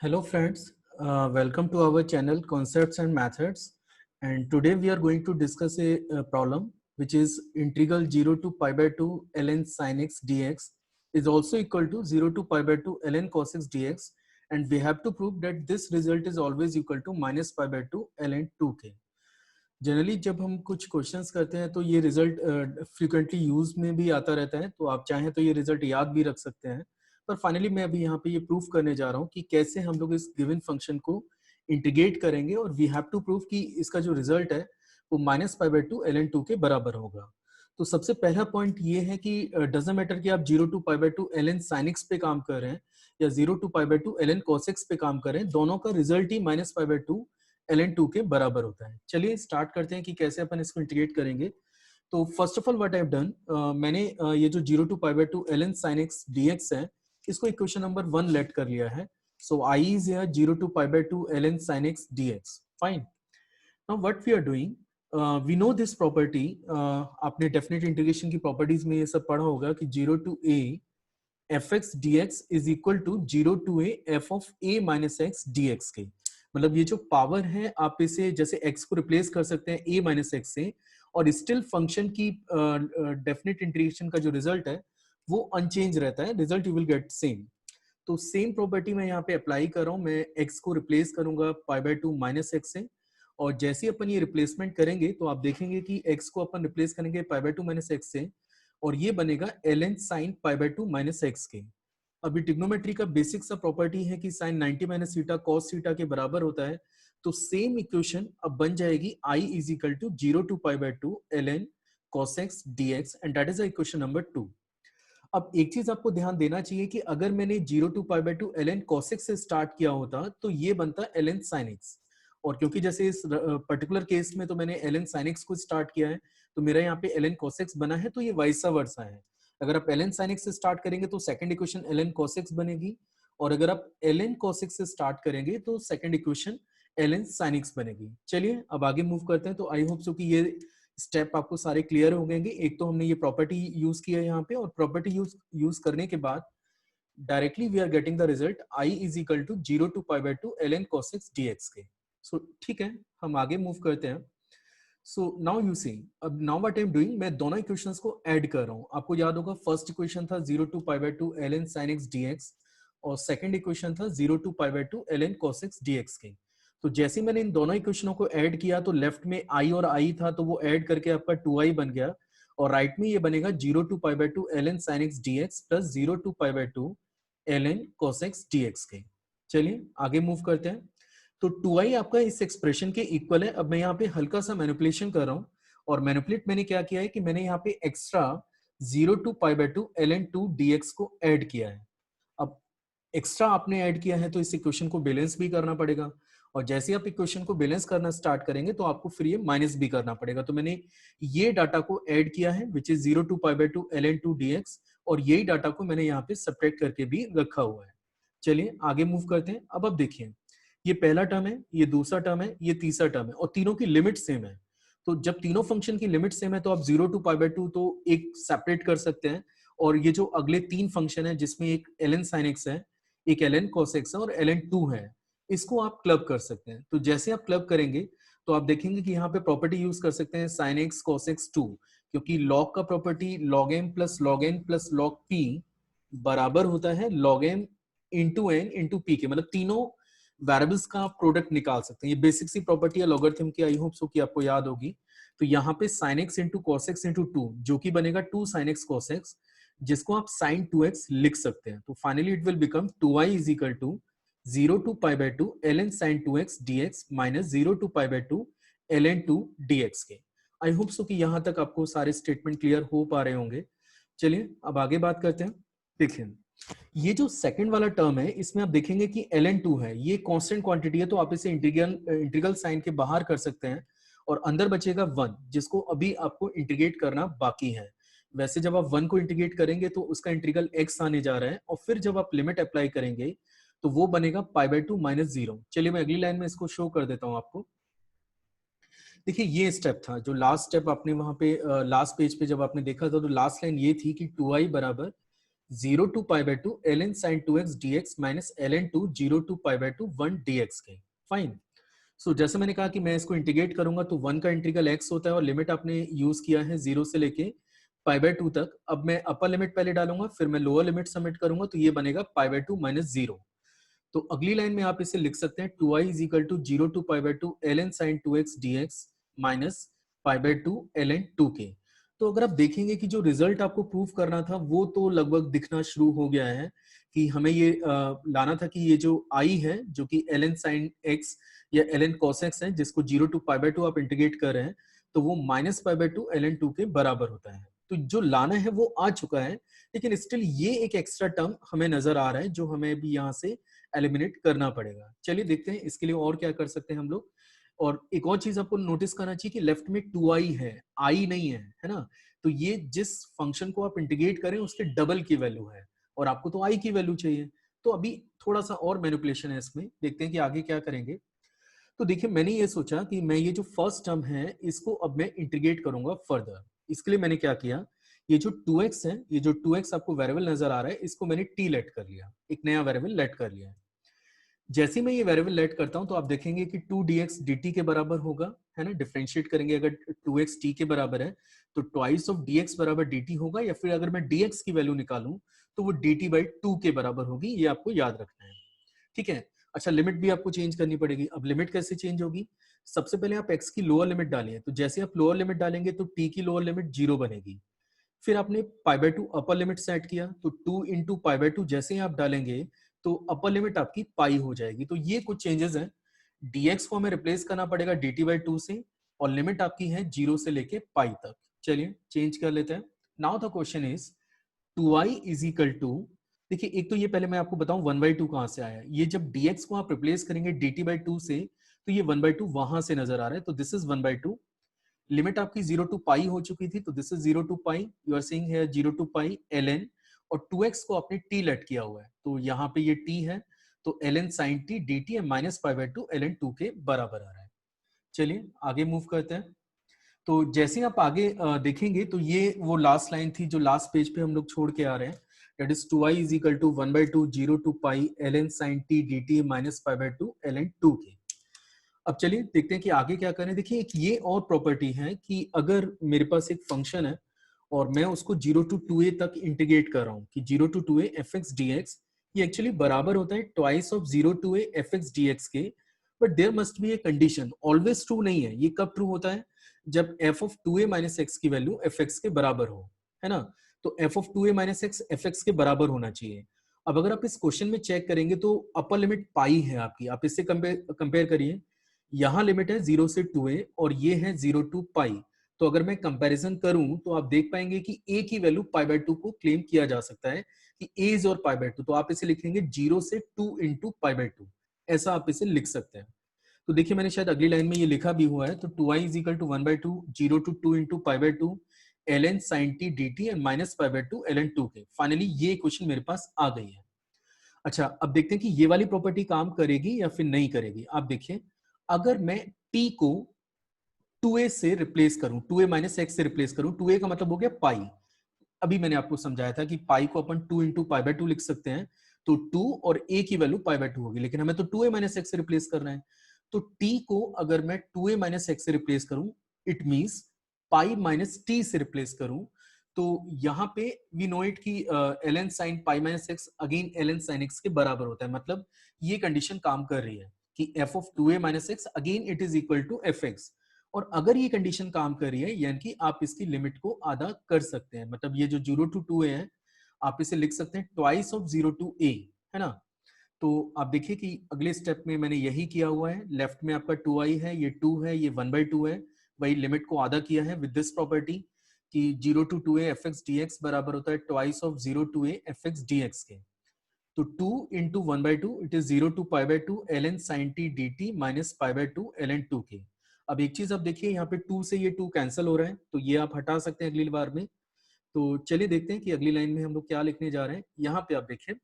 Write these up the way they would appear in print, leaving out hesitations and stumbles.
Hello friends, welcome to our channel Concepts and Methods, and today we are going to discuss a problem which is integral 0 to pi by 2 ln sin x dx is also equal to 0 to pi by 2 ln cos x dx, and we have to prove that this result is always equal to minus pi by 2 ln 2k. Generally जब हम कुछ questions करते हैं तो ये result frequently use में भी आता रहता है, तो आप चाहें तो ये रिजल्ट याद भी रख सकते हैं। पर फाइनली मैं अभी यहाँ पे ये प्रूफ करने जा रहा हूँ कि कैसे हम लोग इस गिवन फंक्शन को इंटीग्रेट करेंगे और वी हैव टू प्रूव कि इसका जो रिजल्ट है वो minus pi by two ln 2 के बराबर होगा। तो सबसे पहला पॉइंट ये है कि डजंट मैटर कि आप 0 to pi by two ln sin x पे काम कर रहे हैं या 0 to pi by two ln cos x पे काम कर रहे हैं, दोनों का result he minus pi by two ln 2 के बराबर होता है। चलिए स्टार्ट करते हैं कि कैसे अपन इसको इंटीग्रेट करेंगे। तो first of all what I have done, मैंने ये जो 0 to pi by two ln sin x dx है इसको इक्वेशन नंबर 1 लेट कर लिया है। So i is here 0 to pi by two ln sin x dx। Fine, now what we are doing, we know this property, आपने definite integration की properties में ये सब पढ़ा होगा कि 0 to a fx dx is equal to 0 to a f of a minus x dx के। मतलब ये जो पावर है आप इसे जैसे x को रिप्लेस कर सकते हैं a माइनस एक्स से, और स्टिल फंक्शन की डेफिनेट इंटीग्रेशन का जो रिजल्ट है वो अनचेंज रहता है, result you will get same. तो सेम प्रॉपर्टी मैं यहाँ पे अप्लाई कर रहा हूँ, मैं x को रिप्लेस करूंगा पाई बाई टू माइनस एक्स से, और जैसे ही अपन ये रिप्लेसमेंट करेंगे तो आप देखेंगे कि x को अपन रिप्लेस करेंगे pi by two minus x से, और ये बनेगा ln sine pi by two minus x के। अभी ट्रिग्नोमेट्री का बेसिक सा प्रॉपर्टी है कि sine 90 minus theta cos theta के बराबर होता है, तो सेम इक्वेशन अब बन जाएगी i is equal to 0 to pi by two ln cos x dx, and that is equation number 2। अब एक चीज आपको ध्यान देना चाहिए कि अगर मैंने 0 to pi by two ln cos x से स्टार्ट किया होता तो ये बनता ln sin x, और क्योंकि जैसे इस पर्टिकुलर केस में तो मैंने ln sin x को स्टार्ट किया है तो मेरा यहाँ पे ln cos x बना है, तो ये वाइसा वर्सा है। अगर आप ln sin x से स्टार्ट करेंगे तो second equation ln cos x बनेगी, और अगर आप ln cos x से स्टार्ट करेंगे तो second equation ln sin x बनेगी। चलिए अब आगे मूव करते हैं। तो आई होप सो कि ये स्टेप आपको सारे क्लियर हो गएंगे। एक तो हमने ये प्रॉपर्टी यूज किया है यहाँ पे, और प्रॉपर्टी यूज करने के बाद directly we are getting the result i is equal to 0 to pi by two ln cos x dx के। सो ठीक है, हम आगे मूव करते हैं। सो नाउ यू सी, अब now what I am doing, मैं दोनों इक्वेशंस को ऐड कर रहा हूँ। आपको याद होगा फर्स्ट इक्वेशन था 0 to pi by two ln sin x dx, और सेकंड इक्वेशन था 0 to pi by two ln cos x dx के। तो जैसे मैंने इन दोनों इक्वेशनों को ऐड किया तो लेफ्ट में i और i था, तो वो ऐड करके आपका 2i बन गया, और राइट में ये बनेगा 0 to pi by two ln sin x dx plus 0 to pi by two ln cos x dx के। चलिए आगे मूव करते हैं। तो 2i आपका इस एक्सप्रेशन के इक्वल है। अब मैं यहाँ पे हल्का सा मैनिपुलेशन कर रहा हूँ, और मैनिपुलेट मैंने क्या किया है कि मैंने यहाँ पे extra 0 to pi by two ln 2 dx को ऐड किया है। अब एक्स्ट्रा आपने ऐड किया है तो इस इक्वेशन को बैलेंस भी करना पड़ेगा, और जैसे आप इक्वेशन को बैलेंस करना स्टार्ट करेंगे तो आपको फिर ये माइनस भी करना पड़ेगा। तो मैंने ये डाटा को ऐड किया है which is 0 to pi by two ln 2 dx, और यही डाटा को मैंने यहाँ पे सब्ट्रैक्ट करके भी रखा हुआ है। चलिए आगे मूव करते हैं। अब देखिए, ये पहला टर्म है, ये दूसरा टर्म है, ये तीसरा टर्म है, और तीनों की लिमिट सेम है। तो जब तीनों फंक्शन की लिमिट सेम है तो आप 0 टू पाई बाई टू तो एक सेपरेट कर सकते हैं, और ये जो अगले तीन फंक्शन है जिसमें एक ln sin x है, एक ln cos x है और ln 2 है, इसको आप क्लब कर सकते हैं। तो जैसे आप क्लब करेंगे तो आप देखेंगे कि यहाँ पे प्रॉपर्टी यूज कर सकते हैं sin x cos x 2, क्योंकि log का property log m plus log n plus log p बराबर होता है log m into n into p के। मतलब तीनों वेरिएबल्स का आप प्रोडक्ट निकाल सकते हैं। ये बेसिक सी प्रॉपर्टी है लॉगरिथम की, आई होप सो कि आपको याद होगी। तो यहाँ पे sin x into cos x into 2 जो कि बनेगा 2 sin x cos x, जिसको आप sin 2x लिख सकते हैं। तो finally it will become 2i is equal to 0 to pi by two ln sin 2x dx minus 0 to pi by two ln 2 dx के। आई होप सो कि यहाँ तक आपको सारे स्टेटमेंट क्लियर हो पा रहे होंगे। चलिए अब आगे बात करते हैं। देखिए ये जो सेकंड वाला टर्म है इसमें आप देखेंगे कि ln 2 है, ये कांस्टेंट क्वांटिटी है, तो आप इसे इंटीग्रल साइन के बाहर कर सकते हैं, और अंदर बचेगा 1 जिसको अभी आपको इंटीग्रेट करना बाकी है। वैसे जब आप 1 को इंटीग्रेट करेंगे तो उसका इंटीग्रल x आने जा रहा है, और फिर जब आप लिमिट अप्लाई करेंगे तो वो बनेगा पाई बाई टू माइनस 0। चलिए मैं अगली लाइन में इसको शो कर देता हूं आपको। देखिए ये स्टेप था जो लास्ट स्टेप आपने वहां पे लास्ट पेज पे जब आपने देखा था, तो लास्ट लाइन ये थी कि 2i बराबर 0 to pi by 2 ln sin 2x dx minus ln 2 0 to pi by 2 1 dx के। फाइन। सो जैसे मैंने कहा कि मैं इसको इंटीग्रेट करूंगा तो 1 का इंटीग्रल x होता है और लिमिट आपने यूज किया है 0 से लेके पाई बाय 2 तक। अब मैं अपर लिमिट पहले डालूंगा, फिर मैं लोअर लिमिट सबमिट करूंगा, तो ये बनेगा पाई बाय 2 माइनस 0। तो अगली लाइन में आप इसे लिख सकते हैं 2i is equal to 0 to pi by 2 ln sin 2x dx minus pi by 2 ln 2k। तो अगर आप देखेंगे कि जो रिजल्ट आपको प्रूव करना था वो तो लगभग दिखना शुरू हो गया है, कि हमें ये लाना था कि ये जो i है जो कि ln sin x या ln cos x है, जिसको 0 टू पाई बाय 2 आप इंटीग्रेट कर रहे हैं, तो वो माइनस पाई बाय 2 ln 2 के बराबर होता है। तो जो लाना है वो आ चुका है, लेकिन स्टिल ये एक एक्स्ट्रा टर्म हमें नजर आ रहा है जो हमें भी यहाँ से एलिमिनेट करना पड़ेगा। चलिए देखते हैं इसके लिए और क्या कर सकते हैं हम लोग। और एक और चीज आपको नोटिस करना चाहिए कि लेफ्ट में 2i है, i नहीं है ना। तो ये जिस फंक्शन को आप इंटीग्रेट करें उसके डबल की वैल्यू है, और आपको तो i की वैल्यू चाहिए। तो अभी थोड़ा सा और मैनिपुलेशन है इसमें, देखते हैं कि आगे क्या करेंगे। तो देखिए मैंने ये सोचा कि मैं ये जो फर्स्ट टर्म है इसको अब मैं इंटीग्रेट करूंगा फर्दर। इसके लिए मैंने क्या किया, ये जो 2x है, ये जो 2x आपको वेरिएबल नजर आ रहा है, इसको मैंने t लेट कर लिया, एक नया वेरिएबल लेट कर लिया है। जैसे मैं ये वेरिएबल लेट करता हूं तो आप देखेंगे कि 2 dx dt के बराबर होगा, है ना। डिफरेंशिएट करेंगे, अगर 2x t के बराबर है तो ट्वाइस ऑफ dx बराबर dt होगा, या फिर अगर मैं dx की वैल्यू निकालूं तो वो dt बाई 2 के बराबर होगी। ये आपको याद रखना है, ठीक है। अच्छा, लिमिट भी आपको चेंज करनी पड़ेगी। अब लिमिट कैसे चेंज होगी, सबसे पहले आप x की लोअर लिमिट डालिए, तो जैसे आप लोअर लिमिट डालेंगे तो t की लोअर लिमिट 0 बनेगी। फिर आपने पाई बाय 2 अपर लिमिट सेट किया, तो 2 इंटू पाई बाय 2 जैसे ही आप डालेंगे तो अपर लिमिट आपकी पाई हो जाएगी। तो ये कुछ चेंजेस हैं। dx को हमें रिप्लेस करना पड़ेगा dt बाई 2 से, और लिमिट आपकी है 0 से लेके पाई तक। चलिए चेंज कर लेते हैं। Now the question is 2i is equal to, देखिए एक तो ये पहले मैं आपको बताऊं 1 बाई 2 कहां से आया है। ये जब dx को आप रिप्लेस करेंगे dt बाई 2 से, तो ये 1 बाई 2 वहां से नजर आ रहा है, तो दिस इज 1 बाई 2। लिमिट आपकी 0 टू पाई हो चुकी थी, तो this is 0 to pi, you are seeing here 0 to pi ln, और 2x को आपने t लेट किया हुआ है, तो यहाँ पे ये t है, तो ln sin t dt minus pi by 2 ln 2 के बराबर आ रहा है। चलिए आगे मूव करते हैं। तो जैसे आप आगे देखेंगे तो ये वो लास्ट लाइन थी जो लास्ट पेज पे हम लोग छोड़ के आ रहे हैं, that is 2i is equal to 1 by 2 0 to pi ln sin t dt minus pi by 2 ln 2 के। अब चलिए देखते हैं कि आगे क्या करें। देखिए एक ये और प्रॉपर्टी है कि अगर मेरे पास एक फंक्शन है और मैं उसको 0 टू 2a तक इंटीग्रेट कर रहा हूँ, कि 0 टू 2a fx dx, ये एक्चुअली बराबर होता है twice of 0 to a fx dx के। But there must be a condition, always true नहीं है। ये कब ट्रू होता है, जब f of 2a minus x की वैल्यू fx के बराबर हो, है ना। तो f of 2a minus x fx के बराबर होना चाहिए। अब अगर आप इस क्वेश्चन में चेक करेंगे तो अपर लिमिट पाई है आपकी, आप इससे कंपेयर करिए। यहाँ लिमिट है 0 से 2a और ये है 0 टू पाई। तो अगर मैं कंपैरिजन करूं तो आप देख पाएंगे कि a की वैल्यू पाई बाय 2 को क्लेम किया जा सकता है कि a इज और पाई बाय 2, तो आप इसे लिखेंगे 0 से 2 इंटू पाई बाय 2, ऐसा आप इसे लिख सकते हैं। तो देखिए मैंने शायद अगली लाइन में ये लिखा भी हुआ है, तो 2i is equal to 1 by 2 0 to 2 into pi by 2 ln sin t dt and minus pi by 2 ln 2 के। फाइनली ये क्वेश्चन मेरे पास आ गई है। अच्छा, अब देखते हैं कि ये वाली प्रॉपर्टी काम करेगी या फिर नहीं करेगी। आप देखिए, अगर मैं t को 2a से रिप्लेस करूं, 2a माइनस एक्स से रिप्लेस करूं, 2a का मतलब हो गया पाई। अभी मैंने आपको समझाया था कि पाई को अपन 2 इंटू पाई बाय 2 लिख सकते हैं, तो 2 और a की वैल्यू पाई बाय 2 होगी, लेकिन हमें तो 2a माइनस एक्स से रिप्लेस करना है। तो t को अगर मैं 2a माइनस एक्स से रिप्लेस करूं, it means pi minus t से रिप्लेस करूं, तो यहाँ पे वी नो इट कि ln sin pi minus x again ln sin x के बराबर होता है। मतलब ये कंडीशन काम कर रही है कि f of 2a minus x again it is equal to fx। और अगर ये कंडीशन काम कर रही है, यानी कि आप इसकी लिमिट को आधा कर सकते हैं। मतलब ये जो 0 टू 2a है, आप इसे लिख सकते हैं ट्वाइस ऑफ 0 टू a, है ना। तो आप देखिए कि अगले स्टेप में मैंने यही किया हुआ है। लेफ्ट में आपका 2i है, ये 2 है, ये 1 बाई 2 है। वही लिमिट को आधा किया है विद दिस प्रॉपर्टी कि 0 टू 2a fx dx बराबर होता है twice of 0 to a fx dx के। तो 2 into 1 by 2 it is 0 to pi by 2 ln sin t dt minus pi by 2 ln 2 के। अब एक चीज आप देखिए, यहाँ पे 2 से ये 2 कैंसिल हो रहा है, तो ये आप हटा सकते हैं अगली बार में। तो चलिए देखते हैं कि अगली लाइन में हम लोग क्या लिखने जा रहे हैं। यहाँ पे आप देखिए,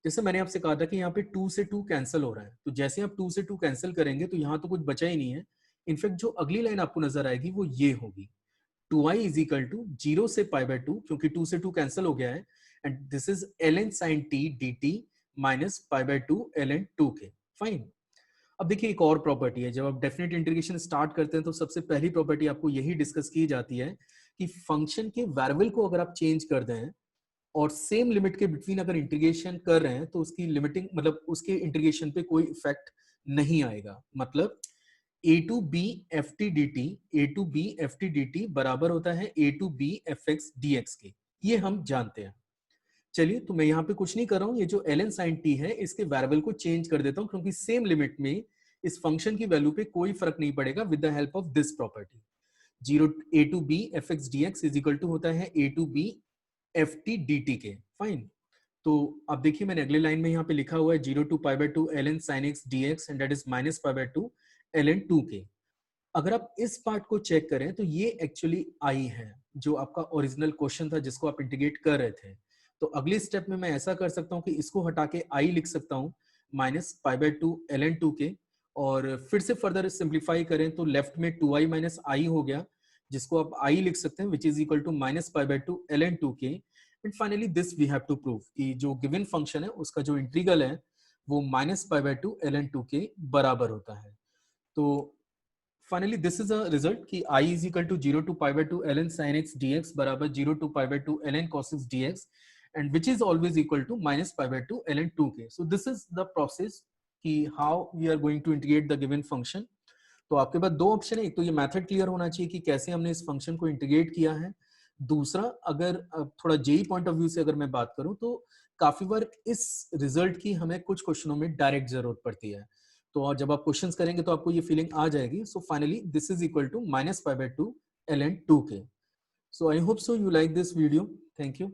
जैसे मैंने आपसे कहा था कि यहाँ पे 2 से 2 कैंसिल हो रहा है, तो जैसे आप 2 से 2 कैंसिल करेंगे तो यहाँ तो कुछ बचा ही नहीं है। इनफैक्ट जो अगली लाइन आपको नजर आएगी वो ये होगी, 2i इज इक्वल टू 0 से पाई बाय 2, क्योंकि 2 से 2 कैंसिल हो गया है, and this is ln sin t dt minus pi by 2 ln 2k. Fine. अब देखिए एक और प्रॉपर्टी है, जब आप डेफिनेट इंटीग्रेशन स्टार्ट करते हैं तो सबसे पहली प्रॉपर्टी आपको यही डिस्कस की जाती है कि फंक्शन के वेरिएबल को अगर आप चेंज कर दें और सेम लिमिट के बिटवीन अगर इंटीग्रेशन कर रहे हैं तो उसकी लिमिटिंग मतलब उसके इंटीग्रेशन पे कोई इफेक्ट नहीं आएगा. मतलब a to b ft dt a to b ft dt बराबर होता है a to b fx dx के. ये हम जानते हैं. चलिए, तो मैं यहाँ पे कुछ नहीं कर रहा हूँ, ये जो ln sin t है इसके वेरिएबल को चेंज कर देता हूँ क्योंकि सेम लिमिट में इस फंक्शन की वैल्यू पे कोई फर्क नहीं पड़ेगा with the help of this property. 0 a to b fx dx is equal to होता है a to b ft dt के. फाइन. तो अब देखिए मैंने अगले लाइन में यहाँ पे लिखा हुआ है 0 to pi by 2 ln sin x dx and that is minus pi by 2 ln 2k. अगर आप इस पार्ट को चेक करें तो ये एक्चुअली i है जो आपका ओरिजिनल क्वेश्चन था जिसको आप इंटीग्रेट कर रहे थे. तो अगले स्टेप में मैं ऐसा कर सकता हूँ कि इसको हटा के i लिख सकता हूँ minus pi by 2 ln 2k, और फिर से फर्दर सिंप्लीफाई करें तो लेफ्ट में 2i माइनस i हो गया जिसको आप i लिख सकते हैं which is equal to minus pi by 2 ln 2k. And finally this we have to prove कि जो गिवन फंक्शन है उसका जो इंटीग्रल है वो minus pi by 2 ln 2k बराबर होता है. तो finally this is a result कि i is equal to 0 to pi by 2 ln sin x dx बराबर 0 to pi by 2 ln cos x dx and which is always equal to minus pi by 2 ln 2k. So this is the process कि how we are going to integrate the given function. तो आपके पास दो option है, एक तो ये method clear होना चाहिए कि कैसे हमने इस फंक्शन को इंटीग्रेट किया है. दूसरा, अगर थोड़ा जेई पॉइंट ऑफ व्यू से अगर मैं बात करूं तो काफी बार इस रिजल्ट की हमें कुछ क्वेश्चनों में डायरेक्ट जरूरत पड़ती है. तो और जब आप क्वेश्चंस करेंगे तो आपको ये फीलिंग आ जाएगी. So finally this is equal to minus pi by 2 ln 2k. So I hope so you like this video. Thank you.